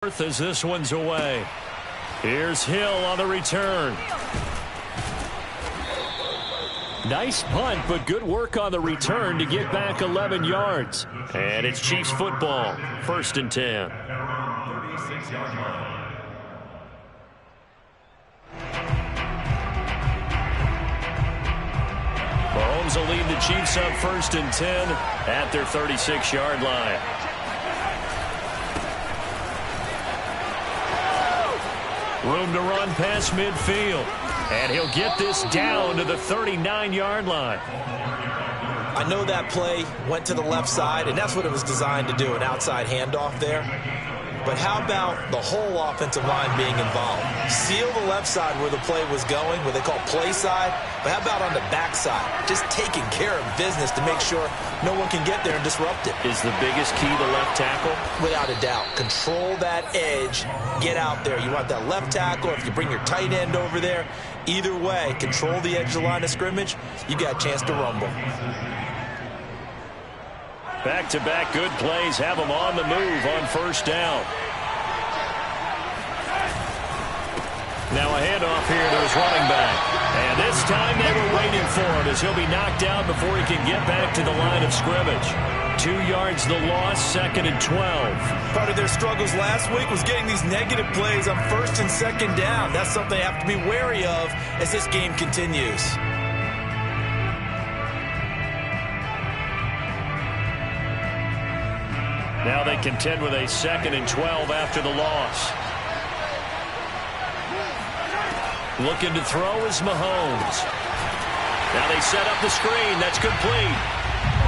As this one's away. Here's Hill on the return. Nice punt, but good work on the return to get back 11 yards. And it's Chiefs football, 1st and 10. Mahomes will lead the Chiefs up 1st and 10 at their 36-yard line. Room to run past midfield. And he'll get this down to the 39-yard line. I know that play went to the left side, and that's what it was designed to do, an outside handoff there. But how about the whole offensive line being involved? Seal the left side where the play was going, what they call play side. But how about on the back side? Just taking care of business to make sure no one can get there and disrupt it. Is the biggest key the left tackle? Without a doubt. Control that edge. Get out there. You want that left tackle. If you bring your tight end over there, either way, control the edge of the line of scrimmage, you got a chance to rumble. Back-to-back good plays have them on the move on 1st down. Now a handoff here to his running back. And this time they were waiting for him as he'll be knocked down before he can get back to the line of scrimmage. 2 yards the loss, 2nd and 12. Part of their struggles last week was getting these negative plays on 1st and 2nd down. That's something they have to be wary of as this game continues. Now they contend with a 2nd and 12 after the loss. Looking to throw is Mahomes. Now they set up the screen. That's complete.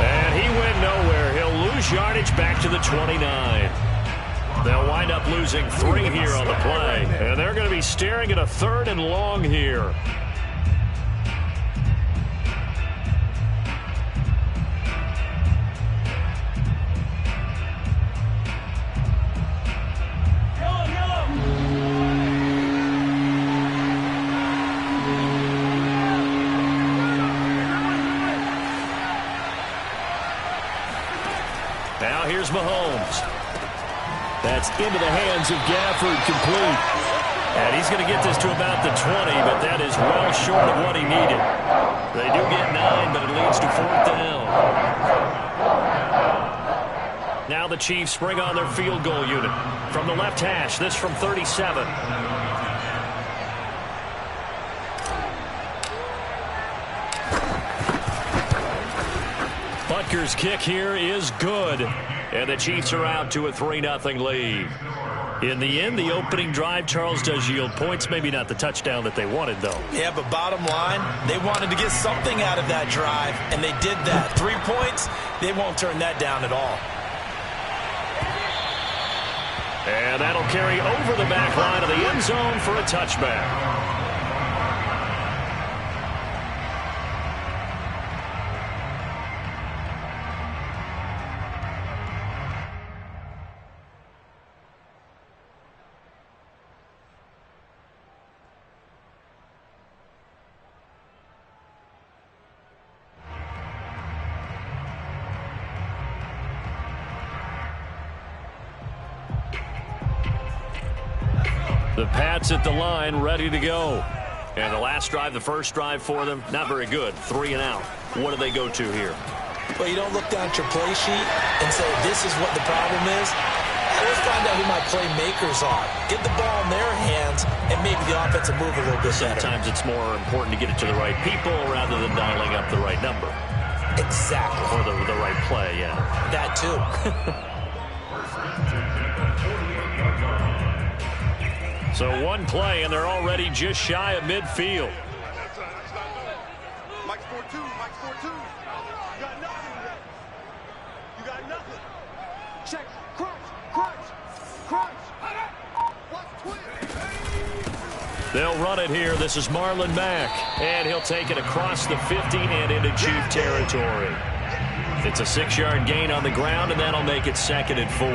And he went nowhere. He'll lose yardage back to the 29. They'll wind up losing 3 here on the play. And they're going to be staring at a 3rd and long here. Now here's Mahomes. That's into the hands of Gafford, complete. And he's going to get this to about the 20, but that is well short of what he needed. They do get 9, but it leads to 4th down. Now the Chiefs bring on their field goal unit. From the left hash, this from 37. Butker's kick here is good. And the Chiefs are out to a 3-0 lead. In the end, the opening drive, Charles, does yield points. Maybe not the touchdown that they wanted, though. Yeah, but bottom line, they wanted to get something out of that drive, and they did that. 3 points, they won't turn that down at all. And that'll carry over the back line of the end zone for a touchback. The Pats at the line, ready to go. And the last drive, the first drive for them, not very good. 3 and out. What do they go to here? Well, you don't look down at your play sheet and say, this is what the problem is. Let's find out who my playmakers are. Get the ball in their hands, and maybe the offense will move a little bit better. Sometimes it's more important to get it to the right people rather than dialing up the right number. Exactly. Or the right play, yeah. That too. So one play, and they're already just shy of midfield. Mike's 4-2. Mike's 4-2. You got nothing. You got nothing. Check. Crunch. Watch twist. They'll run it here. This is Marlon Mack. And he'll take it across the 50 and into Chief territory. It's a 6-yard gain on the ground, and that'll make it 2nd and 4.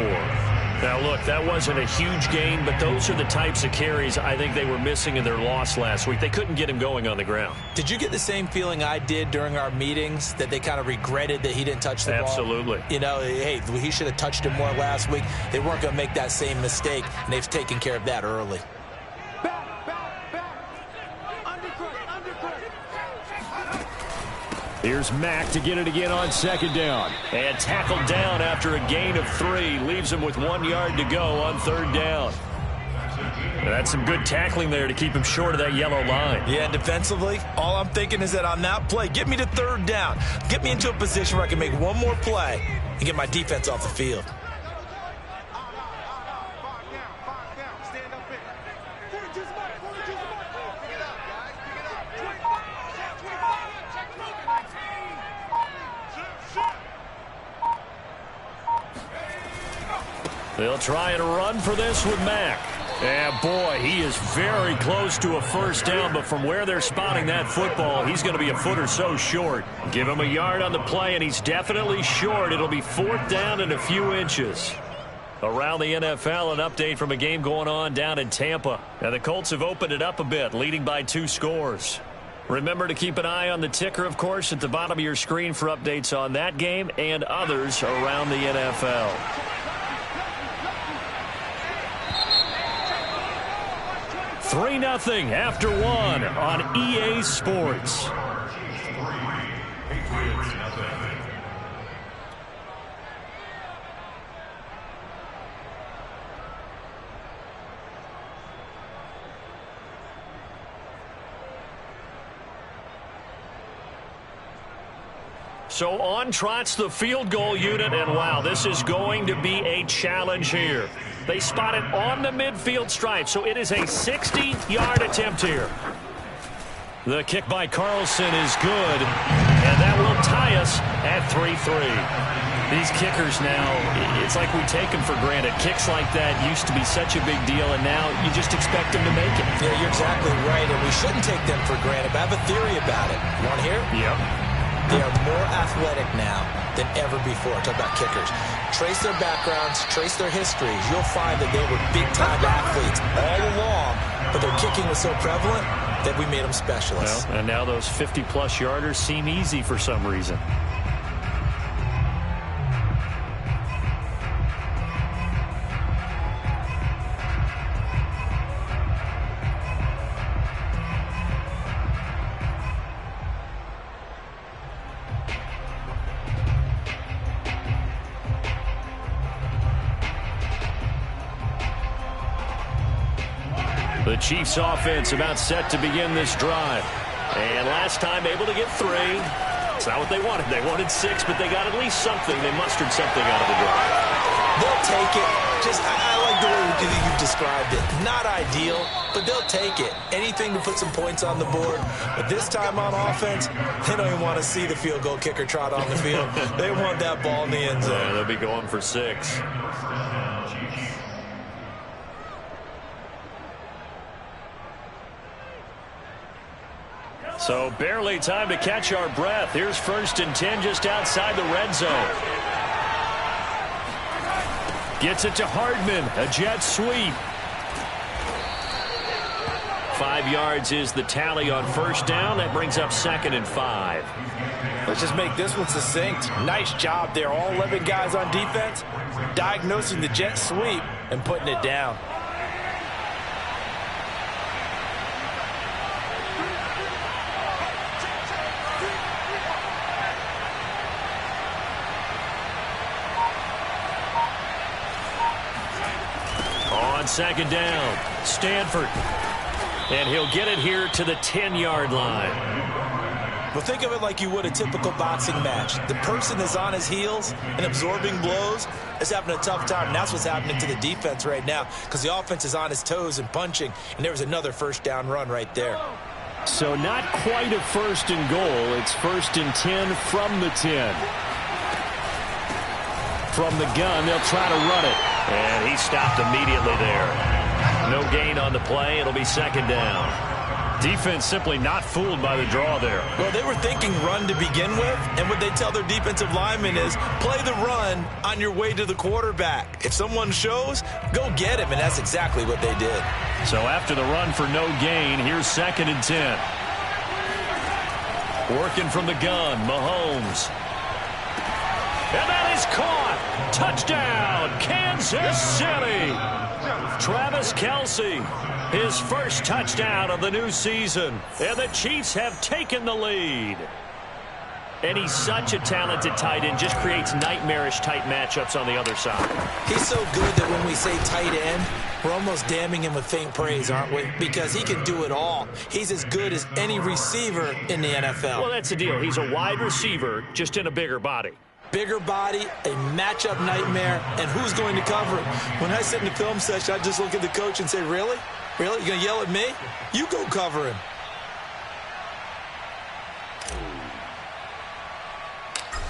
Now, look, that wasn't a huge gain, but those are the types of carries I think they were missing in their loss last week. They couldn't get him going on the ground. Did you get the same feeling I did during our meetings, that they kind of regretted that he didn't touch the ball? Absolutely. You know, hey, he should have touched it more last week. They weren't going to make that same mistake, and they've taken care of that early. Here's Mack to get it again on second down. And tackled down after a gain of 3. Leaves him with 1 yard to go on third down. And that's some good tackling there to keep him short of that yellow line. Yeah, and defensively, all I'm thinking is that on that play, get me to third down. Get me into a position where I can make one more play and get my defense off the field. They'll try and run for this with Mack. And boy, he is very close to a first down, but from where they're spotting that football, he's going to be a foot or so short. Give him a yard on the play, and he's definitely short. It'll be fourth down and a few inches. Around the NFL, an update from a game going on down in Tampa. Now, the Colts have opened it up a bit, leading by 2 scores. Remember to keep an eye on the ticker, of course, at the bottom of your screen for updates on that game and others around the NFL. 3-0 after 1 on EA Sports. So on trots the field goal unit, and wow, this is going to be a challenge here. They spot it on the midfield stripe, so it is a 60-yard attempt here. The kick by Carlson is good, and that will tie us at 3-3. These kickers now, it's like we take them for granted. Kicks like that used to be such a big deal, and now you just expect them to make it. Yeah, you're exactly right, and we shouldn't take them for granted, but I have a theory about it. You want to hear? Yep. They are more athletic now than ever before. Talk about kickers. Trace their backgrounds, trace their histories. You'll find that they were big-time athletes all along, but their kicking was so prevalent that we made them specialists. Well, and now those 50-plus yarders seem easy for some reason. The Chiefs offense about set to begin this drive. And last time able to get 3. It's not what they wanted. They wanted 6, but they got at least something. They mustered something out of the drive. They'll take it. I like the way you've described it. Not ideal, but they'll take it. Anything to put some points on the board. But this time on offense, they don't even want to see the field goal kicker trot on the field. They want that ball in the end zone. Yeah, they'll be going for 6. So barely time to catch our breath. Here's 1st and 10 just outside the red zone. Gets it to Hardman. A jet sweep. 5 yards is the tally on first down. That brings up 2nd and 5. Let's just make this one succinct. Nice job there. All 11 guys on defense diagnosing the jet sweep and putting it down. Second down, Stanford. And he'll get it here to the 10-yard line. Well, think of it like you would a typical boxing match. The person is on his heels and absorbing blows is having a tough time. And that's what's happening to the defense right now because the offense is on his toes and punching. And there was another first down run right there. So not quite a 1st and goal. It's 1st and 10 from the 10. From the gun, they'll try to run it. And he stopped immediately there. No gain on the play. It'll be 2nd down. Defense simply not fooled by the draw there. Well, they were thinking run to begin with, and what they tell their defensive linemen is play the run on your way to the quarterback. If someone shows, go get him, and that's exactly what they did. So after the run for no gain, here's 2nd and 10. Working from the gun, Mahomes. And that is caught. Touchdown, Kansas City. Travis Kelce, his first touchdown of the new season. And the Chiefs have taken the lead. And he's such a talented tight end, just creates nightmarish tight matchups on the other side. He's so good that when we say tight end, we're almost damning him with faint praise, aren't we? Because he can do it all. He's as good as any receiver in the NFL. Well, that's the deal. He's a wide receiver, just in a bigger body. Bigger body, a matchup nightmare, and who's going to cover it? When I sit in the film session, I just look at the coach and say, really? Really? You're going to yell at me? You go cover him.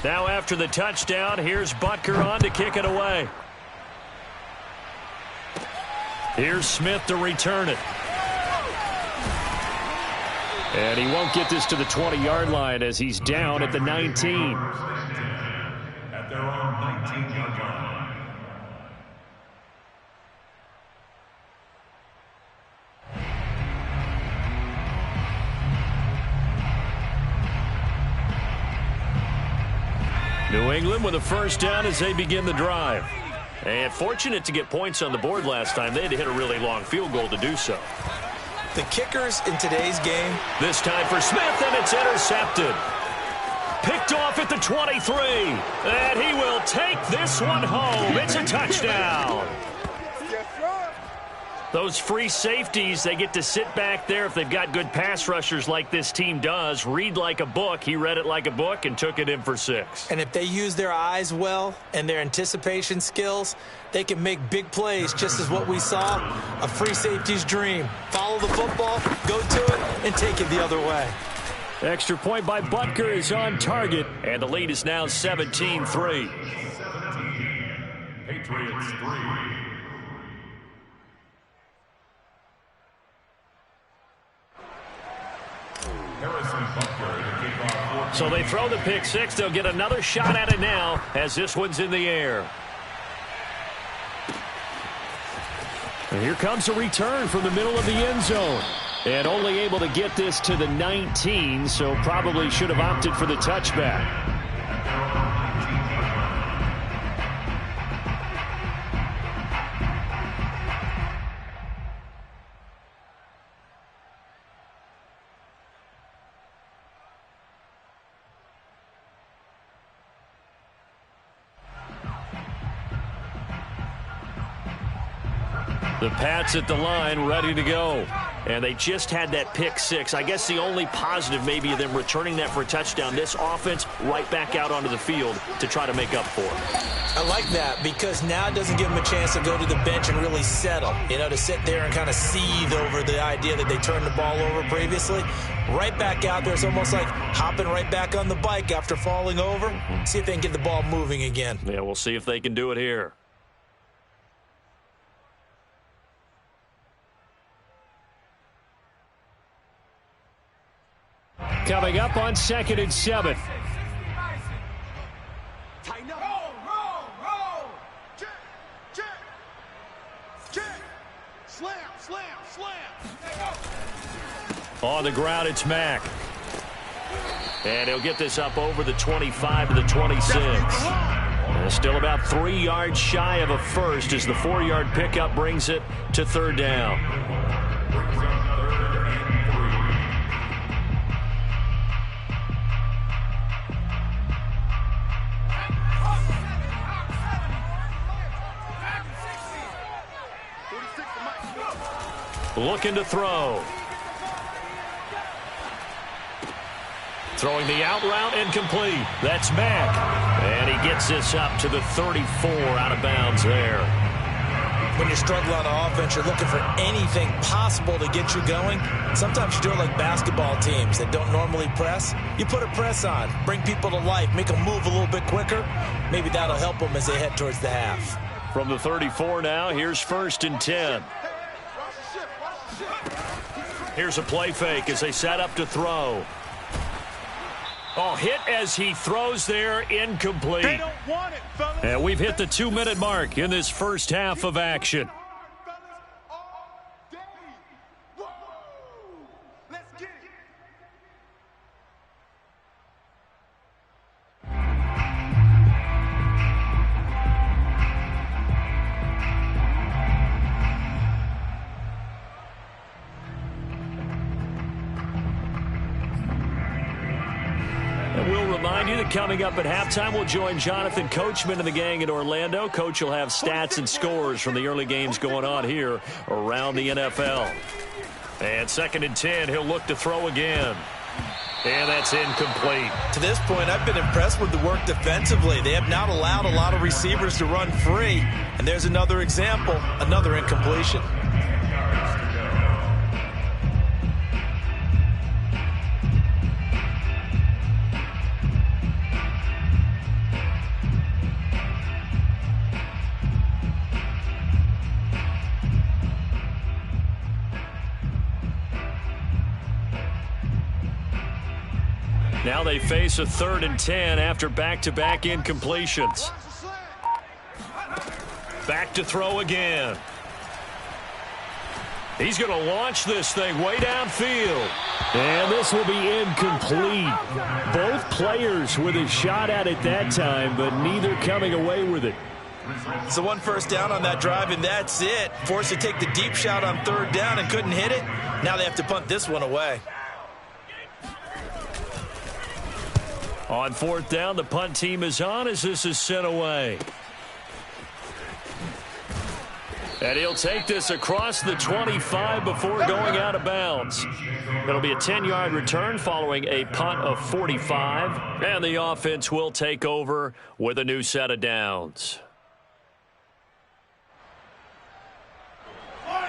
Now after the touchdown, here's Butker on to kick it away. Here's Smith to return it. And he won't get this to the 20-yard line as he's down at the 19. At their own 19-yard line. New England with a first down as they begin the drive. And fortunate to get points on the board last time. They had to hit a really long field goal to do so. The kickers in today's game. This time for Smith, and it's intercepted. Picked off at the 23. And he will take this one home. It's a touchdown. Those free safeties, they get to sit back there if they've got good pass rushers like this team does. Read like a book. He read it like a book and took it in for 6. And if they use their eyes well and their anticipation skills, they can make big plays, just as what we saw, a free safety's dream. Follow the football, go to it, and take it the other way. Extra point by Butker is on target, and the lead is now 17-3. Patriots 3. So they throw the pick 6. They'll get another shot at it now as this one's in the air. And here comes a return from the middle of the end zone. And only able to get this to the 19, so probably should have opted for the touchback. The Pats at the line, ready to go. And they just had that pick 6. I guess the only positive maybe of them returning that for a touchdown. This offense right back out onto the field to try to make up for it. I like that because now it doesn't give them a chance to go to the bench and really settle. You know, to sit there and kind of seethe over the idea that they turned the ball over previously. Right back out there. It's almost like hopping right back on the bike after falling over. See if they can get the ball moving again. Yeah, we'll see if they can do it here. Coming up on 2nd and 7. Tighten up. Roll. Check. Slam. On the ground, it's Mack. And he'll get this up over the 25 to the 26. And still about 3 yards shy of a first as the 4-yard pickup brings it to 3rd down. Looking to throw. Throwing the out route incomplete. That's Mack. And he gets this up to the 34 out of bounds there. When you're struggling on offense, you're looking for anything possible to get you going. Sometimes you do it like basketball teams that don't normally press. You put a press on, bring people to life, make them move a little bit quicker. Maybe that'll help them as they head towards the half. From the 34 now, here's 1st and 10. Here's a play fake as they set up to throw. Oh, hit as he throws there, incomplete. They don't want it, fellas. And we've hit the 2-minute mark in this first half of action. Fellas, all day. Woo! Let's get it. We'll remind you that coming up at halftime, we'll join Jonathan Coachman and the gang in Orlando. Coach will have stats and scores from the early games going on here around the NFL. And 2nd and 10, he'll look to throw again. And that's incomplete. To this point, I've been impressed with the work defensively. They have not allowed a lot of receivers to run free. And there's another example, another incompletion. Now they face a 3rd and 10 after back-to-back incompletions. Back to throw again. He's going to launch this thing way downfield. And this will be incomplete. Both players with a shot at it that time, but neither coming away with it. So 1 first down on that drive, and that's it. Forced to take the deep shot on 3rd down and couldn't hit it. Now they have to punt this one away. On 4th down, the punt team is on as this is sent away. And he'll take this across the 25 before going out of bounds. It'll be a 10-yard return following a punt of 45. And the offense will take over with a new set of downs.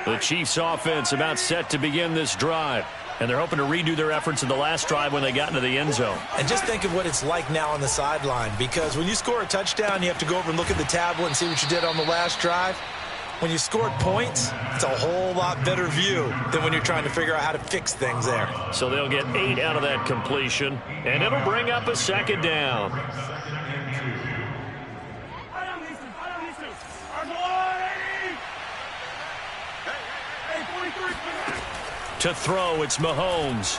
The Chiefs offense about set to begin this drive. And they're hoping to redo their efforts in the last drive when they got into the end zone. And just think of what it's like now on the sideline, because when you score a touchdown, you have to go over and look at the tablet and see what you did on the last drive. When you scored points, it's a whole lot better view than when you're trying to figure out how to fix things there. So they'll get 8 out of that completion, and it'll bring up a 2nd down. To throw, it's Mahomes.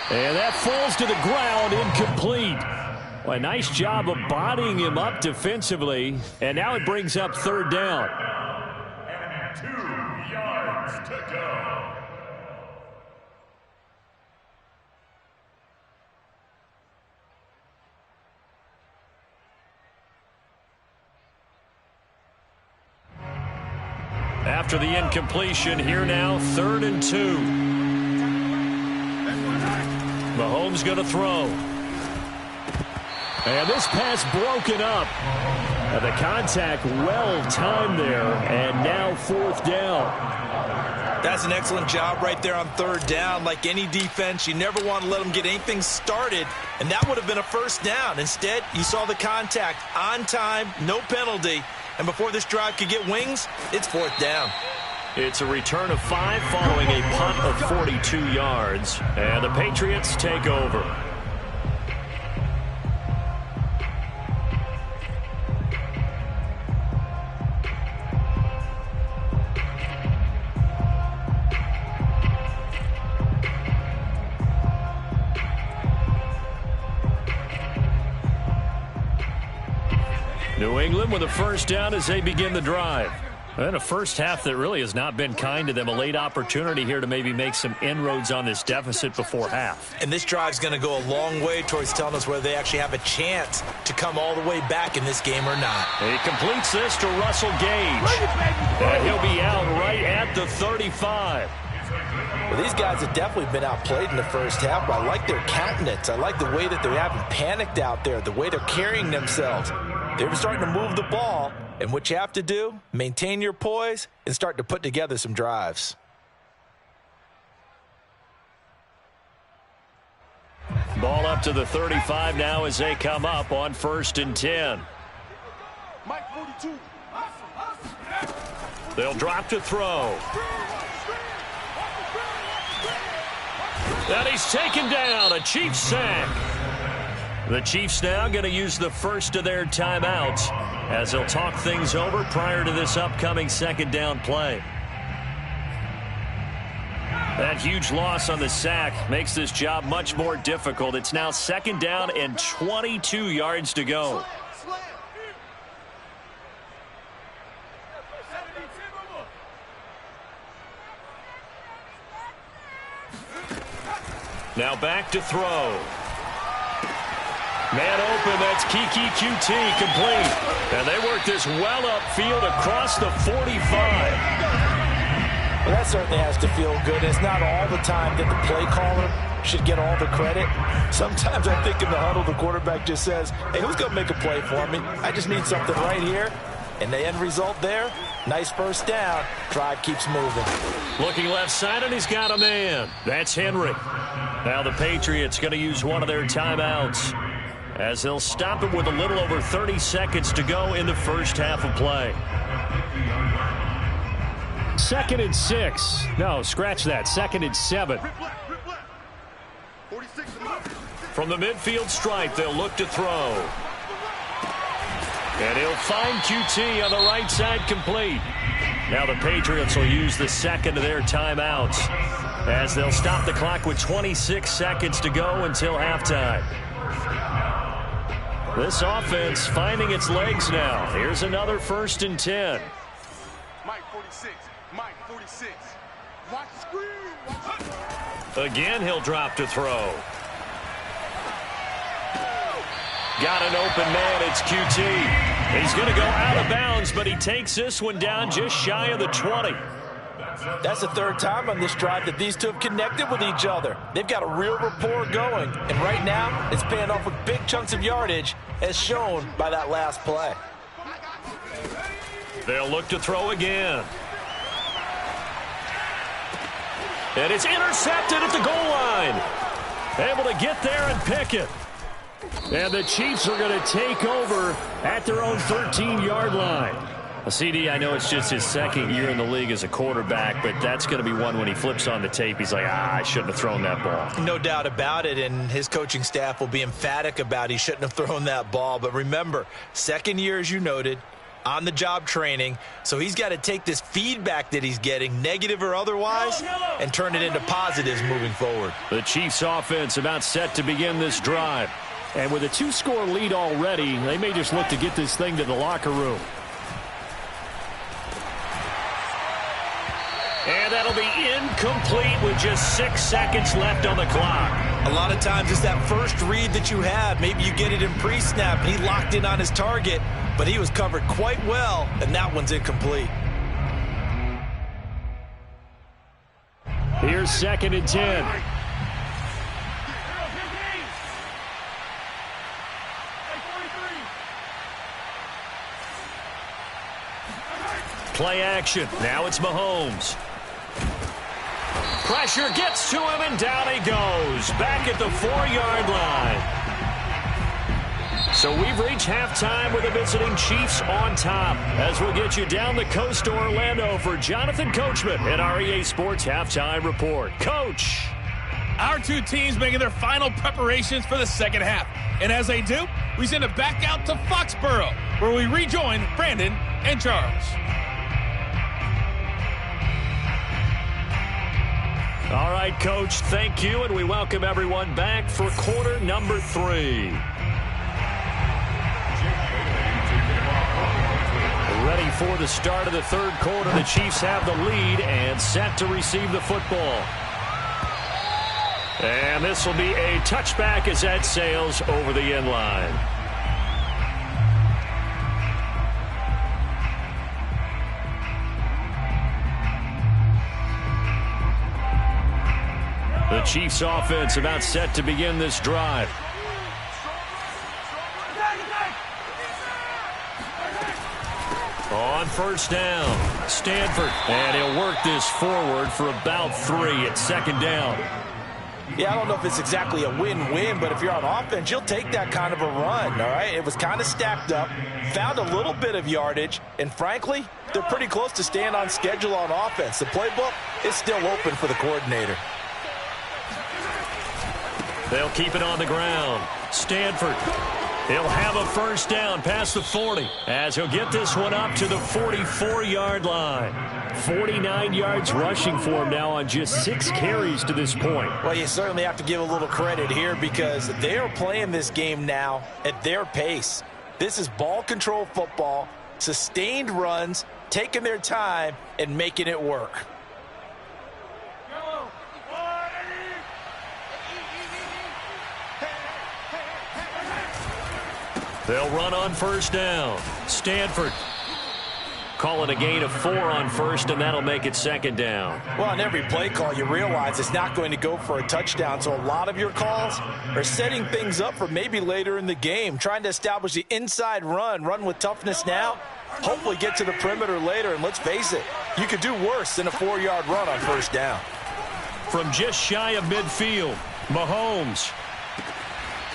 And that falls to the ground, incomplete. Well, a nice job of bodying him up defensively. And now it brings up 3rd down. And 2 yards to go. After the incompletion, here now, 3rd and 2. Mahomes going to throw. And this pass broken up. And the contact well timed there, and now 4th down. That's an excellent job right there on 3rd down. Like any defense, you never want to let them get anything started, and that would have been a 1st down. Instead, you saw the contact on time, no penalty. And before this drive could get wings, it's 4th down. It's a return of 5 following a punt of 42 yards. And the Patriots take over. New England with a 1st down as they begin the drive. And a first half that really has not been kind to them. A late opportunity here to maybe make some inroads on this deficit before half. And this drive's going to go a long way towards telling us whether they actually have a chance to come all the way back in this game or not. He completes this to Russell Gage. And he'll be out right at the 35. Well, these guys have definitely been outplayed in the first half, but I like their countenance. I like the way that they haven't panicked out there, the way they're carrying themselves. They're starting to move the ball, and what you have to do, maintain your poise and start to put together some drives. Ball up to the 35 now as they come up on 1st and 10. Mike 42. They'll drop to throw. And he's taken down, a Chiefs sack. The Chiefs now going to use the first of their timeouts as they'll talk things over prior to this upcoming second down play. That huge loss on the sack makes this job much more difficult. It's now second down and 22 yards to go. Now back to throw. Man open, that's Kiki QT, complete. And they work this well upfield across the 45. Well, that certainly has to feel good. It's not all the time that the play caller should get all the credit. Sometimes I think in the huddle, the quarterback just says, hey, who's going to make a play for me? I just need something right here. And the end result there, nice first down. Drive keeps moving. Looking left side, and he's got a man. That's Henry. Now the Patriots going to use one of their timeouts as they'll stop it with a little over 30 seconds to go in the first half of play. 2nd and 6. No, scratch that. 2nd and 7. From the midfield stripe, they'll look to throw. And he'll find QT on the right side, complete. Now the Patriots will use the second of their timeouts as they'll stop the clock with 26 seconds to go until halftime. This offense finding its legs now. Here's another 1st and 10. Mike 46. Mike 46. Watch the screen. Again, he'll drop to throw. Got an open man. It's QT. He's going to go out of bounds, but he takes this one down just shy of the 20. That's the third time on this drive that these two have connected with each other. They've got a real rapport going. And right now, it's paying off with big chunks of yardage, as shown by that last play. They'll look to throw again. And it's intercepted at the goal line. Able to get there and pick it. And the Chiefs are going to take over at their own 13-yard line. CD, I know it's just his second year in the league as a quarterback, but that's going to be one when he flips on the tape. He's like, I shouldn't have thrown that ball. No doubt about it, and his coaching staff will be emphatic about he shouldn't have thrown that ball. But remember, second year, as you noted, on-the-job training, so he's got to take this feedback that he's getting, negative or otherwise, and turn it into positives moving forward. The Chiefs offense about set to begin this drive. And with a 2-score lead already, they may just look to get this thing to the locker room. And that'll be incomplete with just 6 seconds left on the clock. A lot of times it's that first read that you have. Maybe you get it in pre-snap, and he locked in on his target, but he was covered quite well, and that one's incomplete. Here's 2nd and 10. Play action. Now it's Mahomes. Pressure gets to him, and down he goes. Back at the 4-yard line. So we've reached halftime with the visiting Chiefs on top. As we'll get you down the coast to Orlando for Jonathan Coachman at our EA Sports Halftime Report. Coach. Our two teams making their final preparations for the second half. And as they do, we send it back out to Foxborough, where we rejoin Brandon and Charles. All right, Coach, thank you, and we welcome everyone back for quarter number 3. Ready for the start of the third quarter. The Chiefs have the lead and set to receive the football. And this will be a touchback as that sails over the end line. The Chiefs offense about set to begin this drive. On first down, Stanford. And he'll work this forward for about 3 at 2nd down. Yeah, I don't know if it's exactly a win-win, but if you're on offense, you'll take that kind of a run, all right? It was kind of stacked up, found a little bit of yardage, and frankly, they're pretty close to staying on schedule on offense. The playbook is still open for the coordinator. They'll keep it on the ground. Stanford. He'll have a first down past the 40 as he'll get this one up to the 44-yard line. 49 yards rushing for him now on just 6 carries to this point. Well, you certainly have to give a little credit here because they are playing this game now at their pace. This is ball control football, sustained runs, taking their time, and making it work. They'll run on first down. Stanford calling a gain of 4 on first, and that'll make it second down. Well, on every play call, you realize it's not going to go for a touchdown, so a lot of your calls are setting things up for maybe later in the game, trying to establish the inside run with toughness now, hopefully get to the perimeter later, and let's face it, you could do worse than a 4-yard run on first down. From just shy of midfield, Mahomes.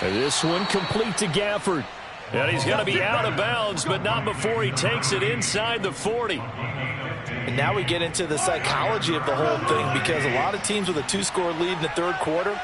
And this one complete to Gafford. And he's going to be out of bounds, but not before he takes it inside the 40. And now we get into the psychology of the whole thing because a lot of teams with a 2-score lead in the third quarter,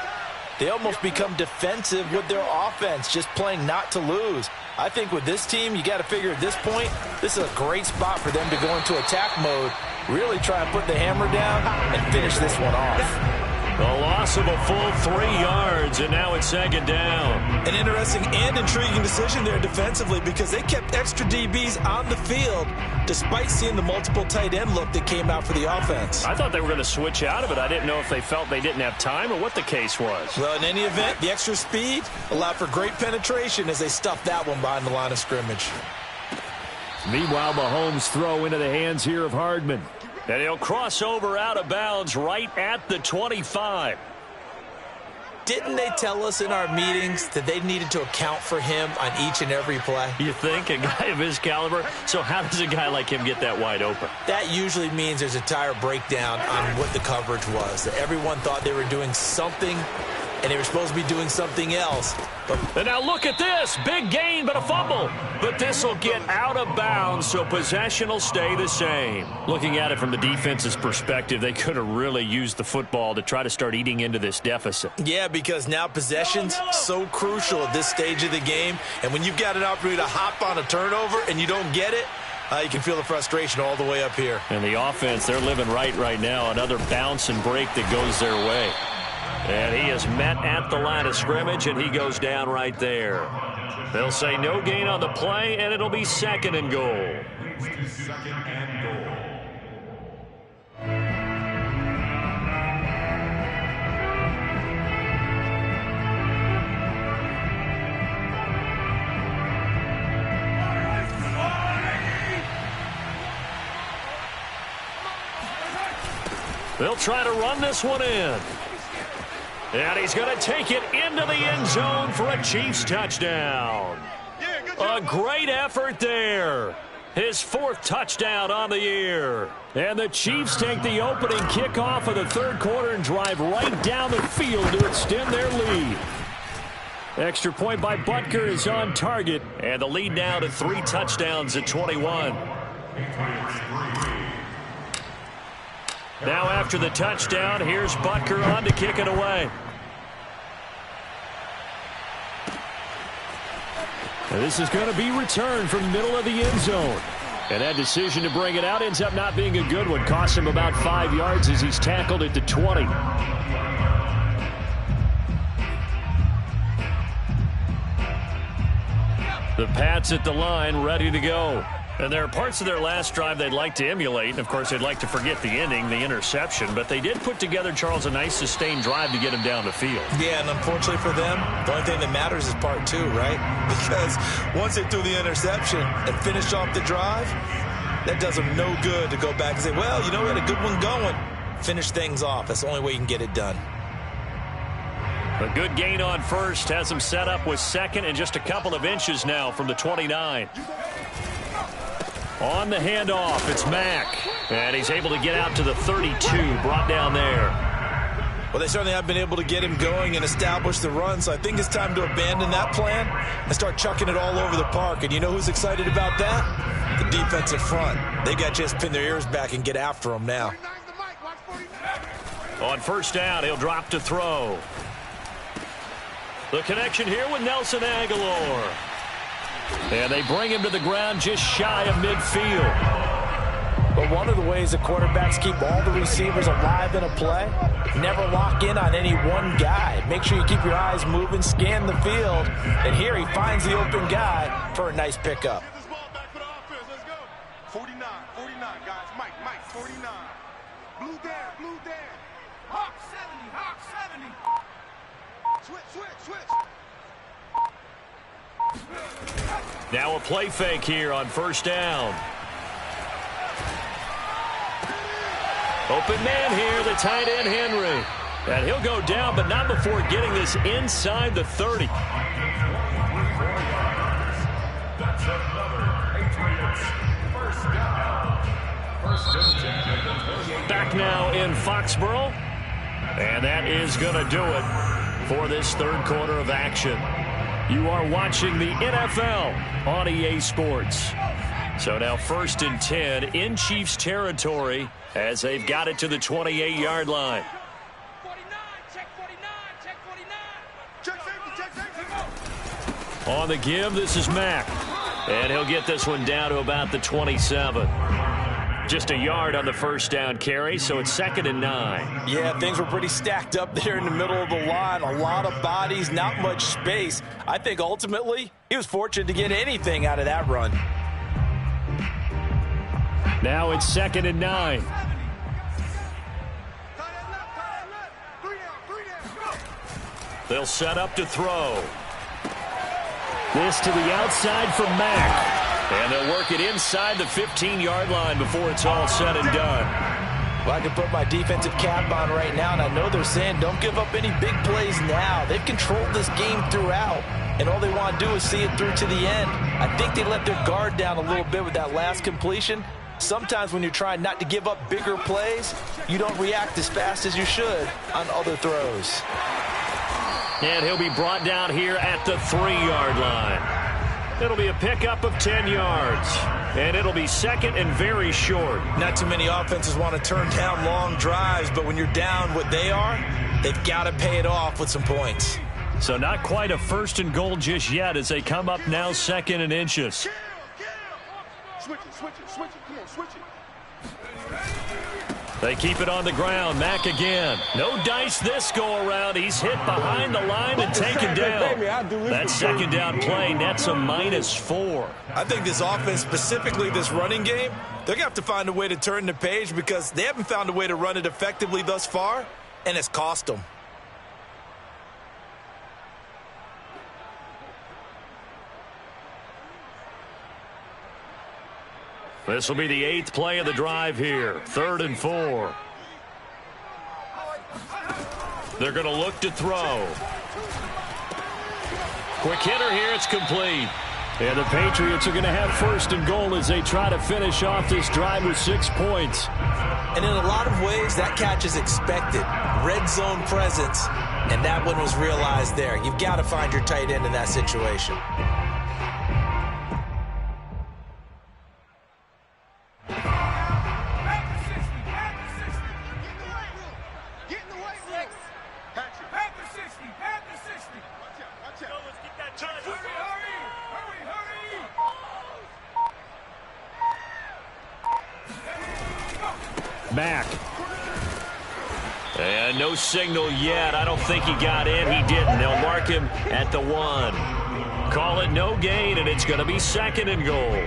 they almost become defensive with their offense, just playing not to lose. I think with this team, you got to figure at this point, this is a great spot for them to go into attack mode, really try and put the hammer down and finish this one off. A loss of a full 3 yards, and now it's second down. An interesting and intriguing decision there defensively because they kept extra DBs on the field despite seeing the multiple tight end look that came out for the offense. I thought they were going to switch out of it. I didn't know if they felt they didn't have time or what the case was. Well, in any event, the extra speed allowed for great penetration as they stuffed that one behind the line of scrimmage. Meanwhile, Mahomes' throw into the hands here of Hardman. And he'll cross over out of bounds right at the 25. Didn't they tell us in our meetings that they needed to account for him on each and every play? You think? A guy of his caliber? So how does a guy like him get that wide open? That usually means there's a tire breakdown on what the coverage was. That everyone thought they were doing something, and they were supposed to be doing something else. And now look at this. Big gain, but a fumble. But this will get out of bounds, so possession will stay the same. Looking at it from the defense's perspective, they could have really used the football to try to start eating into this deficit. Yeah, because now possession's so crucial at this stage of the game. And when you've got an opportunity to hop on a turnover and you don't get it, you can feel the frustration all the way up here. And the offense, they're living right now. Another bounce and break that goes their way. And he is met at the line of scrimmage, and he goes down right there. They'll say no gain on the play, and it'll be second and goal. Second and goal. They'll try to run this one in. And he's going to take it into the end zone for a Chiefs touchdown. A great effort there. His 4th touchdown on the year. And the Chiefs take the opening kickoff of the third quarter and drive right down the field to extend their lead. Extra point by Butker is on target. And the lead now to 3 touchdowns at 21. Now after the touchdown, here's Butker on to kick it away. And this is going to be returned from the middle of the end zone. And that decision to bring it out ends up not being a good one. Costs him about 5 yards as he's tackled at the 20. The Pats at the line, ready to go. And there are parts of their last drive they'd like to emulate. Of course, they'd like to forget the ending, the interception. But they did put together, Charles, a nice sustained drive to get him down the field. Yeah, and unfortunately for them, the only thing that matters is part 2, right? Because once they threw the interception and finished off the drive, that does them no good to go back and say, well, you know, we had a good one going. Finish things off. That's the only way you can get it done. A good gain on first has him set up with second and just a couple of inches now from the 29. On the handoff, it's Mack. And he's able to get out to the 32, brought down there. Well, they certainly have been able to get him going and establish the run, so I think it's time to abandon that plan and start chucking it all over the park. And you know who's excited about that? The defensive front. They got to just pin their ears back and get after him now. On first down, he'll drop to throw. The connection here with Nelson Aguilar. And they bring him to the ground just shy of midfield. But one of the ways the quarterbacks keep all the receivers alive in a play, never lock in on any one guy. Make sure you keep your eyes moving, scan the field. And here he finds the open guy for a nice pickup. Get this ball back for the offense. Let's go. 49, guys. Mike, 49. Blue Dan. Hawk 70. Switch. Now a play fake here on first down. Open man here, the tight end, Henry. And he'll go down, but not before getting this inside the 30. That's another Patriots first down. Back now in Foxborough. And that is going to do it for this third quarter of action. You are watching the NFL on EA Sports. So now 1st and 10 in Chiefs territory as they've got it to the 28-yard line. 49, check 49. Check safety. On the give, this is Mack. And he'll get this one down to about the 27. Just a yard on the first down carry, so it's 2nd and 9. Yeah, things were pretty stacked up there in the middle of the line. A lot of bodies, not much space. I think ultimately he was fortunate to get anything out of that run. Now it's 2nd and 9. They'll set up to throw. This to the outside for Mack. And they'll work it inside the 15-yard line before it's all said and done. Well, I can put my defensive cap on right now, and I know they're saying don't give up any big plays now. They've controlled this game throughout, and all they want to do is see it through to the end. I think they let their guard down a little bit with that last completion. Sometimes when you're trying not to give up bigger plays, you don't react as fast as you should on other throws. And he'll be brought down here at the 3-yard line. It'll be a pickup of 10 yards. And it'll be 2nd and very short. Not too many offenses want to turn down long drives, but when you're down what they are, they've got to pay it off with some points. So not quite a 1st and goal just yet as they come up now 2nd and inches. Switch it. Come on, switch it. They keep it on the ground. Mack again. No dice this go around. He's hit behind the line and taken down. That 2nd down play nets a -4. I think this offense, specifically this running game, they're going to have to find a way to turn the page because they haven't found a way to run it effectively thus far, and it's cost them. This will be the 8th play of the drive here. 3rd and 4. They're going to look to throw. Quick hitter here. It's complete. And the Patriots are going to have 1st and goal as they try to finish off this drive with 6 points. And in a lot of ways, that catch is expected. Red zone presence, and that one was realized there. You've got to find your tight end in that situation. Mack. And no signal yet. I don't think he got in. He didn't. They'll mark him at the 1. Call it no gain, and it's going to be 2nd and goal.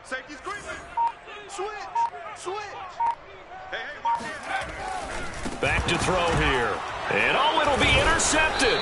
Safety's creeping. Switch. Hey, watch it. Back to throw here. And it'll be intercepted.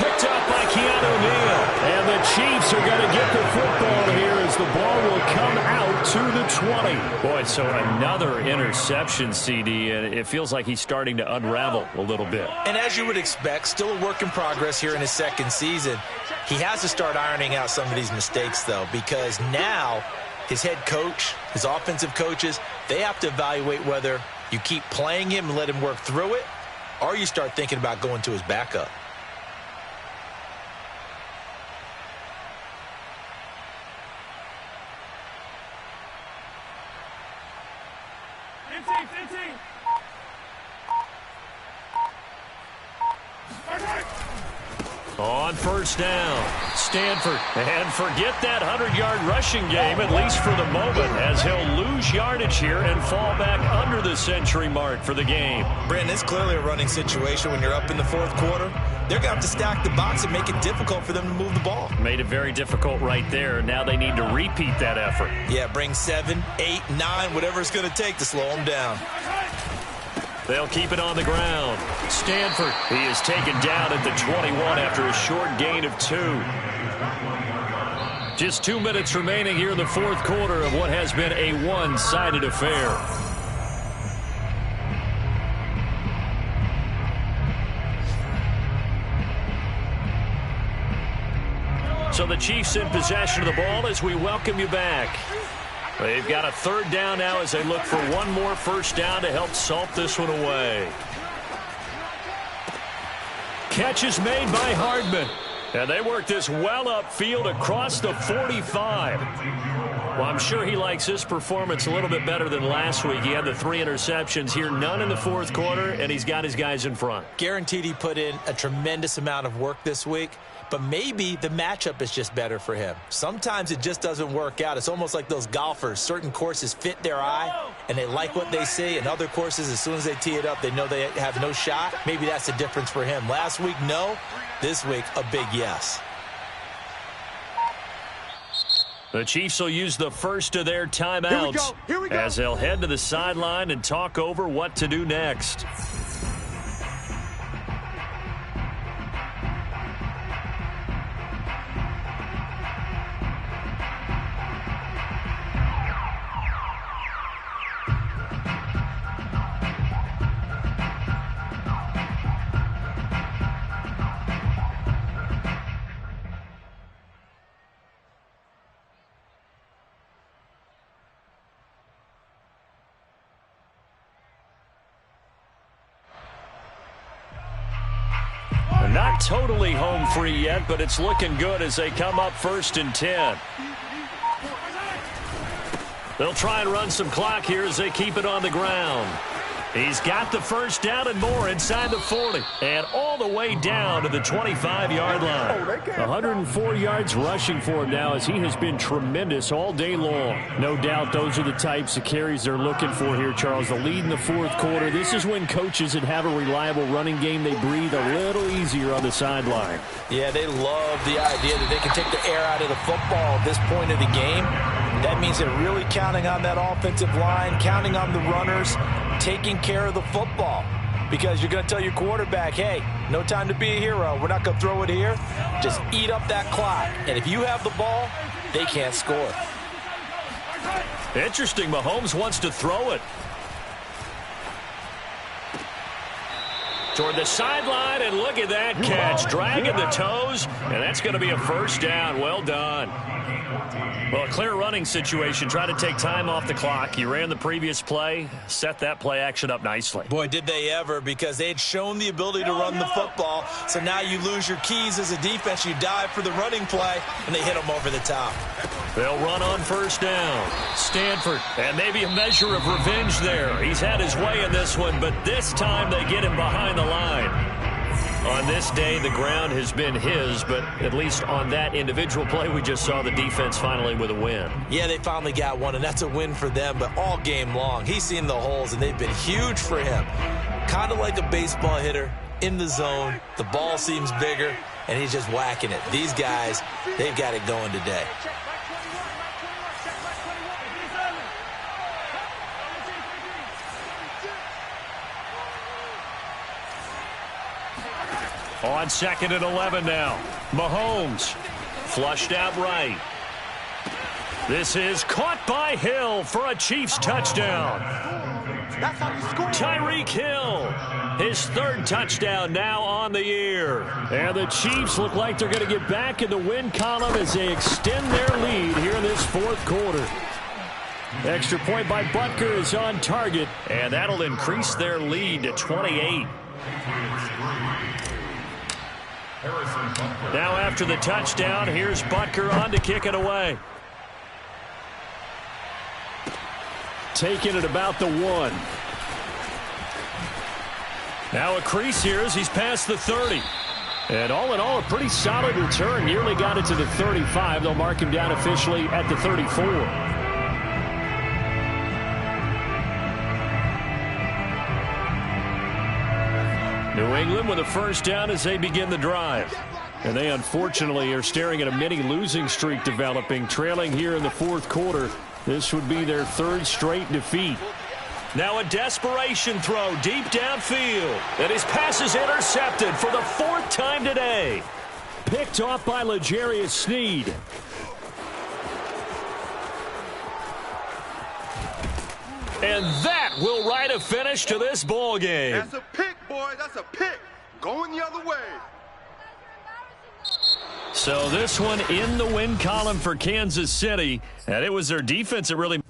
Picked up by Keanu Neal. And the Chiefs are going to get the football here as the ball will come out to the 20. Boy, so another interception, CD, and it feels like he's starting to unravel a little bit. And as you would expect, still a work in progress here in his 2nd season. He has to start ironing out some of these mistakes, though, because now his head coach, his offensive coaches, they have to evaluate whether you keep playing him and let him work through it, or you start thinking about going to his backup. On first down, Stanford. And forget that 100-yard rushing game, at least for the moment, as he'll lose yardage here and fall back under the century mark for the game. Brandon, it's clearly a running situation when you're up in the fourth quarter. They're going to have to stack the box and make it difficult for them to move the ball. Made it very difficult right there. Now they need to repeat that effort. Yeah, bring 7, 8, 9, whatever it's going to take to slow them down. They'll keep it on the ground. Stanford, he is taken down at the 21 after a short gain of 2. Just 2 minutes remaining here in the fourth quarter of what has been a one-sided affair. So the Chiefs in possession of the ball as we welcome you back. They've got a third down now as they look for one more first down to help salt this one away. Catch is made by Hardman. And they work this well upfield across the 45. Well, I'm sure he likes his performance a little bit better than last week. He had the 3 interceptions here, none in the fourth quarter, and he's got his guys in front. Guaranteed he put in a tremendous amount of work this week, but maybe the matchup is just better for him. Sometimes it just doesn't work out. It's almost like those golfers. Certain courses fit their eye, and they like what they see, and other courses, as soon as they tee it up, they know they have no shot. Maybe that's the difference for him. Last week, no. This week, a big yes. The Chiefs will use the first of their timeouts as they'll head to the sideline and talk over what to do next. Not totally home free yet, but it's looking good as they come up 1st and 10. They'll try and run some clock here as they keep it on the ground. He's got the first down and more inside the 40 and all the way down to the 25-yard line. 104 yards rushing for him now as he has been tremendous all day long. No doubt those are the types of carries they're looking for here, Charles. The lead in the fourth quarter. This is when coaches that have a reliable running game, they breathe a little easier on the sideline. Yeah, they love the idea that they can take the air out of the football at this point of the game. That means they're really counting on that offensive line, counting on the runners, taking care of the football. Because you're going to tell your quarterback, hey, no time to be a hero. We're not going to throw it here. Just eat up that clock. And if you have the ball, they can't score. Interesting. Mahomes wants to throw it. Toward the sideline, and look at that catch. Dragging the toes, and that's going to be a first down. Well done. Well, a clear running situation. Try to take time off the clock. He ran the previous play, set that play action up nicely. Boy, did they ever, because they had shown the ability to run the football. So now you lose your keys as a defense. You dive for the running play, and they hit them over the top. They'll run on first down. Stanford, and maybe a measure of revenge there. He's had his way in this one, but this time they get him behind the line. On this day, the ground has been his, but at least on that individual play, we just saw the defense finally with a win. Yeah, they finally got one, and that's a win for them, but all game long, he's seen the holes, and they've been huge for him. Kind of like a baseball hitter in the zone. The ball seems bigger, and he's just whacking it. These guys, they've got it going today. On 2nd and 11 now. Mahomes flushed out right. This is caught by Hill for a Chiefs touchdown. Tyreek Hill, his 3rd touchdown now on the year. And the Chiefs look like they're going to get back in the win column as they extend their lead here in this fourth quarter. Extra point by Butker is on target, and that'll increase their lead to 28. Now after the touchdown, here's Butker on to kick it away. Taking it about the 1. Now a crease here as he's past the 30. And all in all, a pretty solid return. Nearly got it to the 35. They'll mark him down officially at the 34. New England with a first down as they begin the drive. And they unfortunately are staring at a mini losing streak developing, trailing here in the fourth quarter. This would be their 3rd straight defeat. Now a desperation throw deep downfield. And his pass is intercepted for the 4th time today. Picked off by L'Jarius Sneed. And that will write a finish to this ball game. That's a pick, boys. That's a pick. Going the other way. So this one in the win column for Kansas City. And it was their defense that really...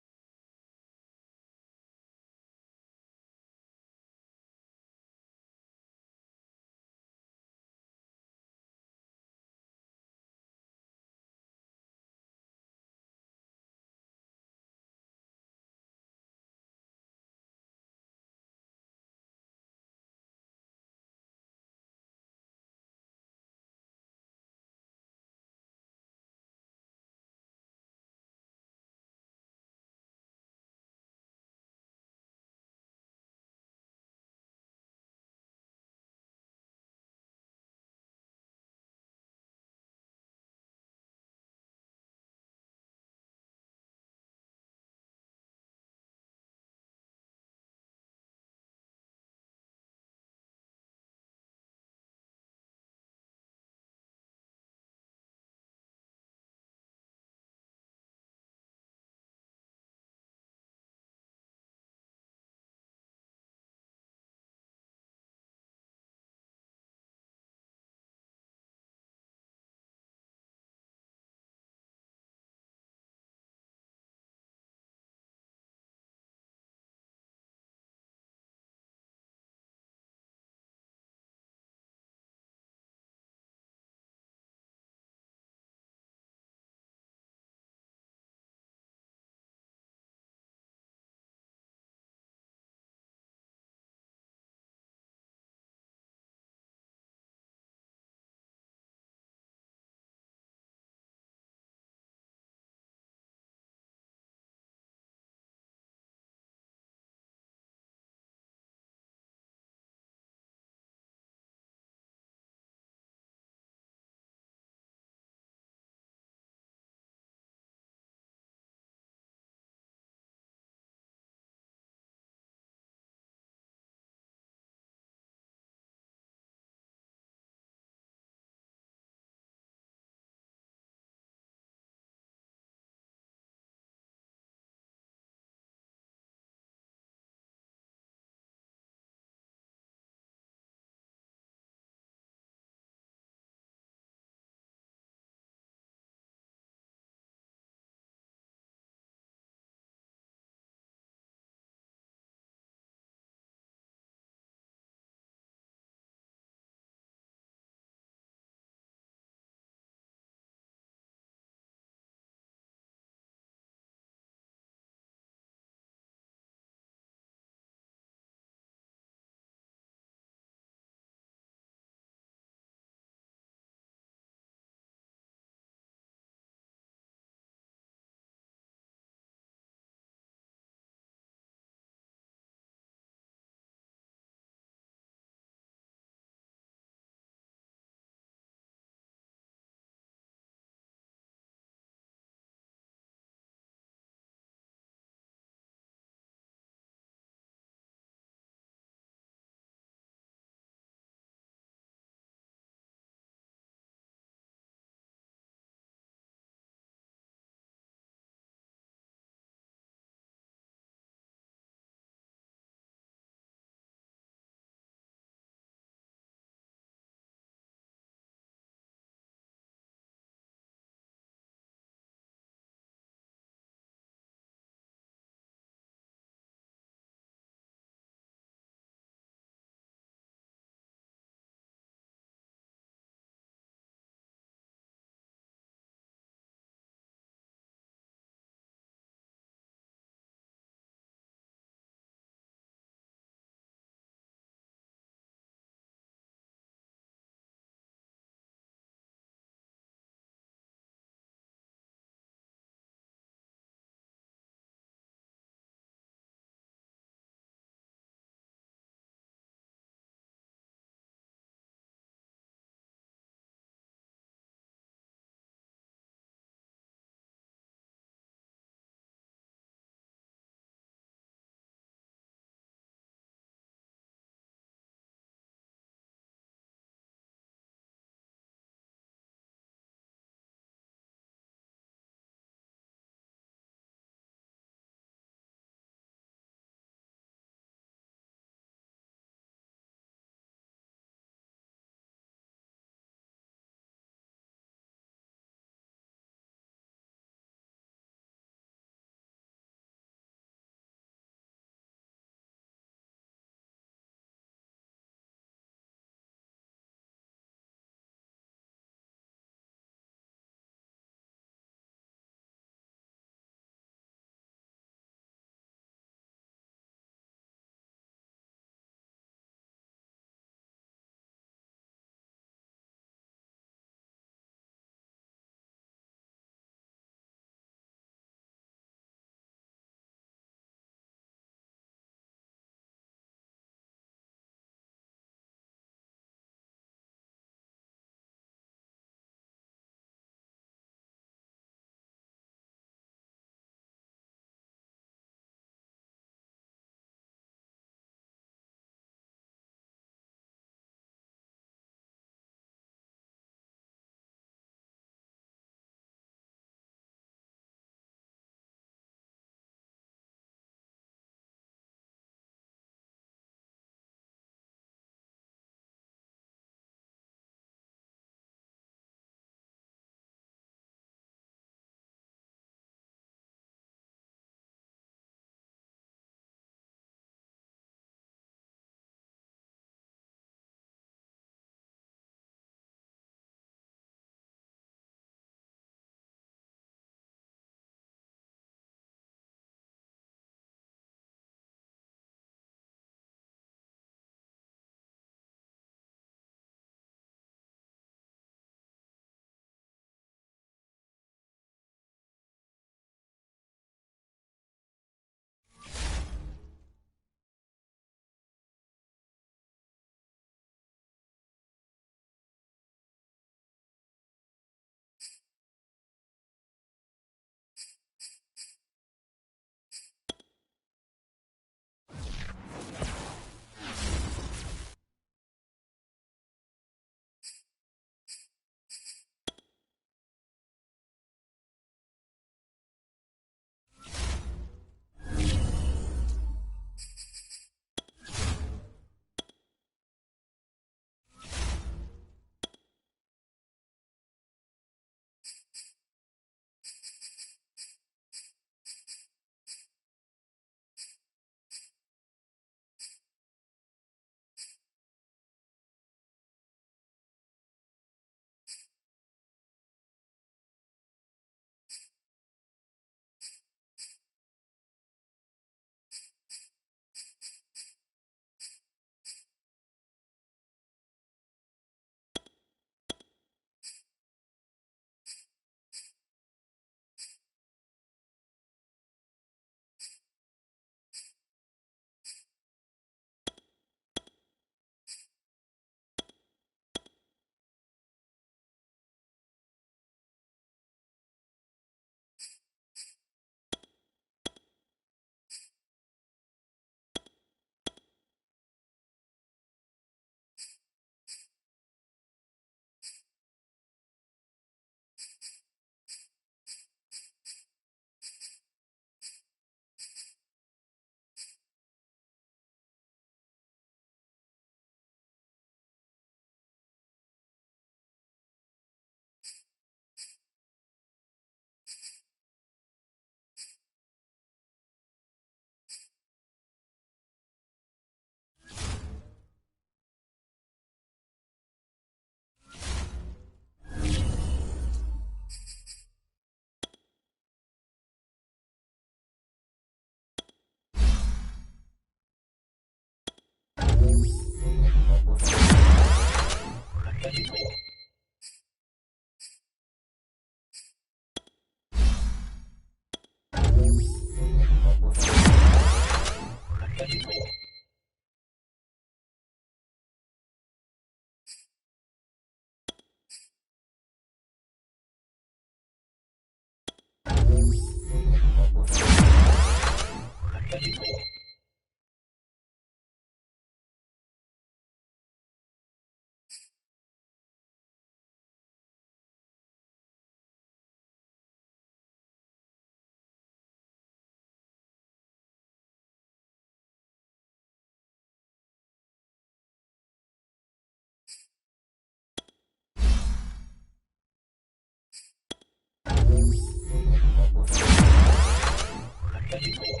Thank you.